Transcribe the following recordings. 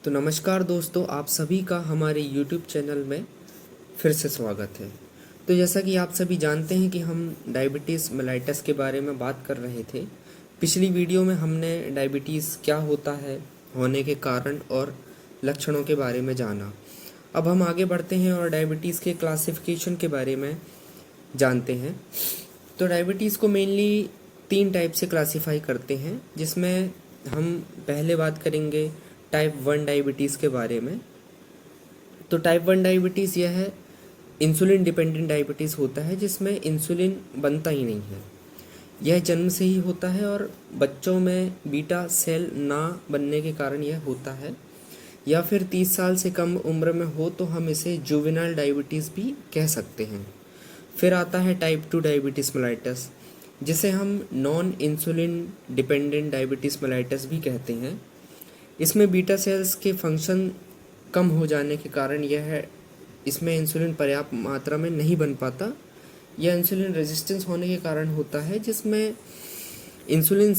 तो नमस्कार दोस्तों, आप सभी का हमारे YouTube चैनल में फिर से स्वागत है। तो जैसा कि आप सभी जानते हैं कि हम डायबिटीज़ मेलाइटस के बारे में बात कर रहे थे। पिछली वीडियो में हमने डायबिटीज़ क्या होता है, होने के कारण और लक्षणों के बारे में जाना। अब हम आगे बढ़ते हैं और डायबिटीज़ के क्लासिफिकेशन के बारे में जानते हैं। तो डायबिटीज़ को मेनली 3 टाइप से क्लासीफाई करते हैं, जिसमें हम पहले बात करेंगे टाइप 1 डायबिटीज़ के बारे में। तो टाइप 1 डायबिटीज़ यह है इंसुलिन डिपेंडेंट डायबिटीज़ होता है, जिसमें इंसुलिन बनता ही नहीं है। यह जन्म से ही होता है और बच्चों में बीटा सेल ना बनने के कारण यह होता है, या फिर 30 साल से कम उम्र में हो तो हम इसे जुवेनाइल डायबिटीज़ भी कह सकते हैं। फिर आता है टाइप 2 डायबिटीज़ मेलाइटस, जिसे हम non insulin dependent diabetes mellitus भी कहते हैं। इसमें बीटा सेल्स के फंक्शन कम हो जाने के कारण इसमें इंसुलिन पर्याप्त मात्रा में नहीं बन पाता। यह इंसुलिन रेजिस्टेंस होने के कारण होता है, जिसमें इंसुलिन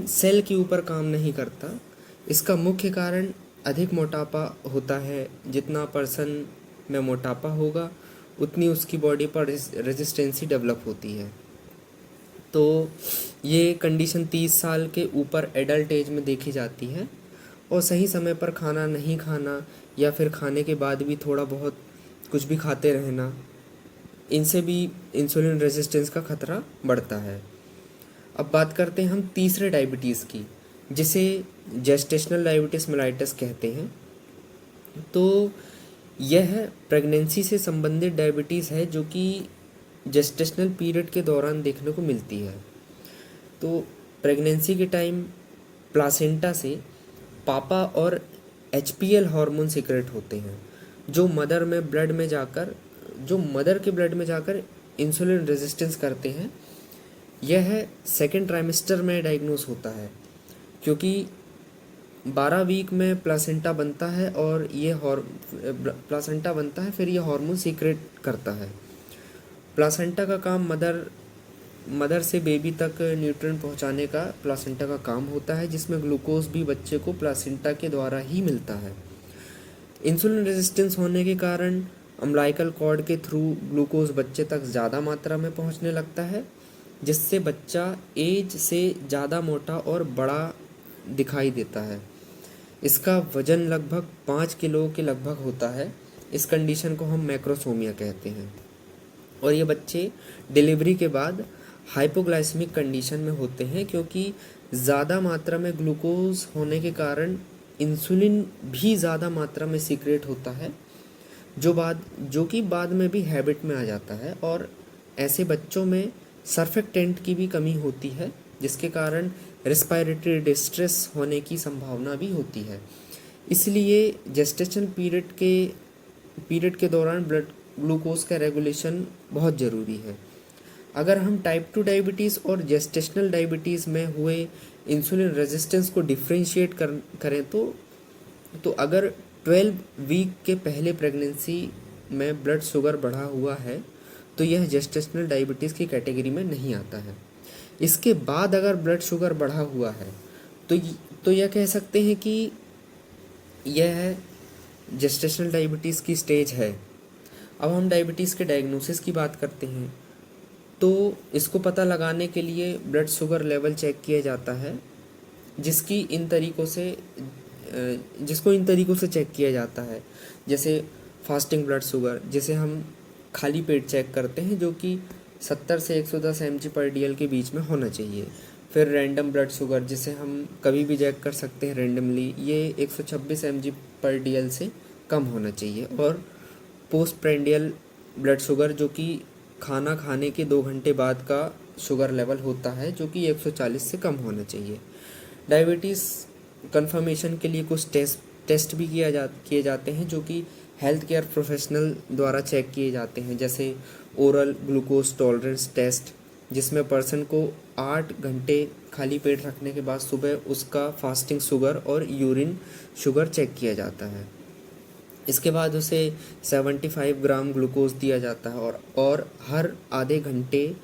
सेल के ऊपर काम नहीं करता। इसका मुख्य कारण अधिक मोटापा होता है। जितना पर्सन में मोटापा होगा उतनी उसकी बॉडी पर रेजिस्टेंसी डेवलप होती है। तो ये कंडीशन 30 साल के ऊपर एडल्ट एज में देखी जाती है। और सही समय पर खाना नहीं खाना या फिर खाने के बाद भी थोड़ा बहुत कुछ भी खाते रहना, इनसे भी इंसुलिन रेजिस्टेंस का खतरा बढ़ता है। अब बात करते हैं हम तीसरे डायबिटीज़ की, जिसे जेस्टेशनल डायबिटीज़ मेलाइटस कहते हैं। तो यह प्रेगनेंसी से संबंधित डायबिटीज़ है, जो कि जेस्टेशनल पीरियड के दौरान देखने को मिलती है। तो प्रेगनेंसी के टाइम प्लासेंटा से पापा और HPL हार्मोन सीक्रेट होते हैं, जो मदर के ब्लड में जाकर इंसुलिन रेजिस्टेंस करते हैं। यह सेकेंड ट्राइमेस्टर में डायग्नोस होता है, क्योंकि 12 वीक में प्लासेंटा बनता है और फिर ये हार्मोन सीक्रेट करता है। प्लासेंटा का काम मदर से बेबी तक न्यूट्रिएंट पहुंचाने का प्लासेंटा का काम होता है, जिसमें ग्लूकोज भी बच्चे को प्लासेंटा के द्वारा ही मिलता है। इंसुलिन रेजिस्टेंस होने के कारण अम्बिलिकल कॉर्ड के थ्रू ग्लूकोज बच्चे तक ज़्यादा मात्रा में पहुंचने लगता है, जिससे बच्चा एज से ज़्यादा मोटा और बड़ा दिखाई देता है। इसका वजन लगभग 5 किलो के लगभग होता है। इस कंडीशन को हम मैक्रोसोमिया कहते हैं। और ये बच्चे डिलीवरी के बाद हाइपोग्लाइसेमिक कंडीशन में होते हैं, क्योंकि ज़्यादा मात्रा में ग्लूकोज होने के कारण इंसुलिन भी ज़्यादा मात्रा में सीक्रेट होता है, जो कि बाद में भी हैबिट में आ जाता है। और ऐसे बच्चों में सर्फेक्टेंट की भी कमी होती है, जिसके कारण रेस्पिरेटरी डिस्ट्रेस होने की संभावना भी होती है। इसलिए जेस्टेशन पीरियड के दौरान ब्लड ग्लूकोज का रेगुलेशन बहुत ज़रूरी है। अगर हम टाइप 2 डायबिटीज़ और जेस्टेशनल डायबिटीज़ में हुए इंसुलिन रेजिस्टेंस को डिफ्रेंशिएट करें तो अगर 12 वीक के पहले प्रेगनेंसी में ब्लड शुगर बढ़ा हुआ है तो यह जेस्टेशनल डायबिटीज़ की कैटेगरी में नहीं आता है। इसके बाद अगर ब्लड शुगर बढ़ा हुआ है तो यह कह सकते हैं कि यह जेस्टेशनल डायबिटीज़ की स्टेज है। अब हम डायबिटीज़ के डायग्नोसिस की बात करते हैं। तो इसको पता लगाने के लिए ब्लड शुगर लेवल चेक किया जाता है, जिसको इन तरीक़ों से चेक किया जाता है। जैसे फास्टिंग ब्लड शुगर, जिसे हम खाली पेट चेक करते हैं, जो कि 70 से 110 mg/dl के बीच में होना चाहिए। फिर रैंडम ब्लड शुगर, जिसे हम कभी भी चेक कर सकते हैं रैंडमली, ये 126 mg/dl से कम होना चाहिए। और पोस्ट प्रेंडियल ब्लड शुगर, जो कि खाना खाने के 2 घंटे बाद का शुगर लेवल होता है, जो कि 140 से कम होना चाहिए। डायबिटीज़ कंफर्मेशन के लिए कुछ टेस्ट भी किए जाते हैं, जो कि हेल्थ केयर प्रोफेशनल द्वारा चेक किए जाते हैं। जैसे ओरल ग्लूकोज टॉलरेंस टेस्ट, जिसमें पर्सन को 8 घंटे खाली पेट रखने के बाद सुबह उसका फास्टिंग शुगर और यूरिन शुगर चेक किया जाता है। इसके बाद उसे 75 ग्राम ग्लूकोज दिया जाता है और हर आधे घंटे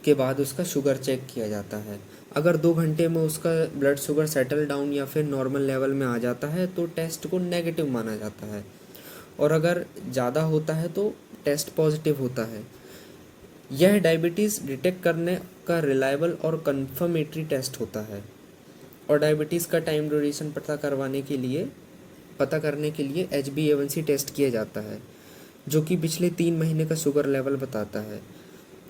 के बाद उसका शुगर चेक किया जाता है। अगर 2 घंटे में उसका ब्लड शुगर सेटल डाउन या फिर नॉर्मल लेवल में आ जाता है तो टेस्ट को नेगेटिव माना जाता है, और अगर ज़्यादा होता है तो टेस्ट पॉजिटिव होता है। यह डायबिटीज़ डिटेक्ट करने का रिलायबल और कंफर्मेटरी टेस्ट होता है। और डायबिटीज़ का टाइम ड्यूरेशन पता करने के लिए HbA1c टेस्ट किया जाता है, जो कि पिछले 3 महीने का शुगर लेवल बताता है।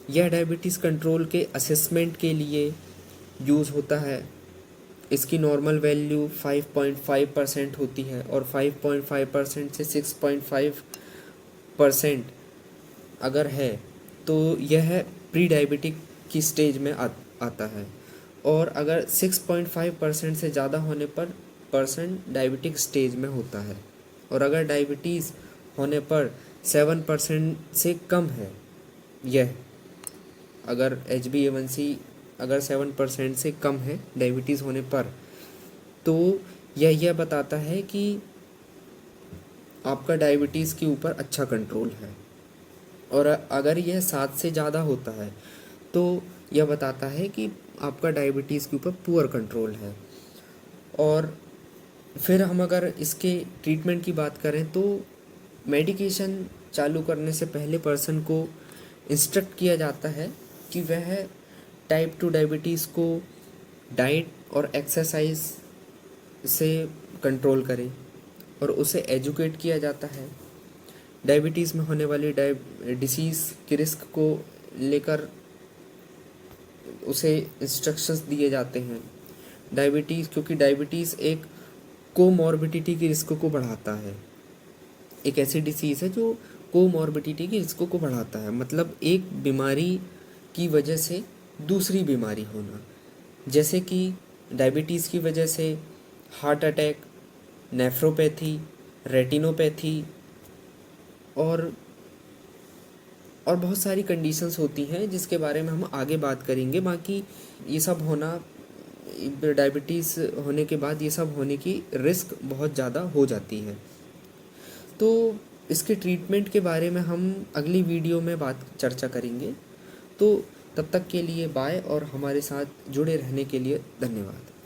यह डायबिटीज़ कंट्रोल के असेसमेंट के लिए यूज़ होता है। इसकी नॉर्मल वैल्यू 5.5% होती है और 5.5% से 6.5% अगर है तो यह प्री डायबिटिक की स्टेज में आता है, और अगर 6.5% से ज़्यादा होने पर पर्सन डायबिटिक स्टेज में होता है, और अगर डायबिटीज़ होने पर 7% से कम है, यह अगर HbA1c अगर 7% से कम है डायबिटीज़ होने पर, तो यह बताता है कि आपका डायबिटीज़ के ऊपर अच्छा कंट्रोल है। और अगर यह 7 से ज़्यादा होता है तो यह बताता है कि आपका डायबिटीज़ के ऊपर पुअर कंट्रोल है। और फिर हम अगर इसके ट्रीटमेंट की बात करें तो मेडिकेशन चालू करने से पहले पर्सन को इंस्ट्रक्ट किया जाता है कि वह टाइप 2 डायबिटीज़ को डाइट और एक्सरसाइज से कंट्रोल करे, और उसे एजुकेट किया जाता है। डायबिटीज़ में होने वाली डिसीज़ के रिस्क को लेकर उसे इंस्ट्रक्शंस दिए जाते हैं। क्योंकि डायबिटीज़ एक कोमॉर्बिडिटी की रिस्क को बढ़ाता है। एक ऐसी डिसीज़ है जो कोमॉर्बिडिटी की रिस्क को बढ़ाता है, मतलब एक बीमारी की वजह से दूसरी बीमारी होना, जैसे कि डायबिटीज़ की वजह से हार्ट अटैक, नेफ्रोपैथी, रेटिनोपैथी और बहुत सारी कंडीशंस होती हैं जिसके बारे में हम आगे बात करेंगे। बाकी ये सब होना, डायबिटीज़ होने के बाद ये सब होने की रिस्क बहुत ज़्यादा हो जाती है। तो इसके ट्रीटमेंट के बारे में हम अगली वीडियो में चर्चा करेंगे। तो तब तक के लिए बाय, और हमारे साथ जुड़े रहने के लिए धन्यवाद।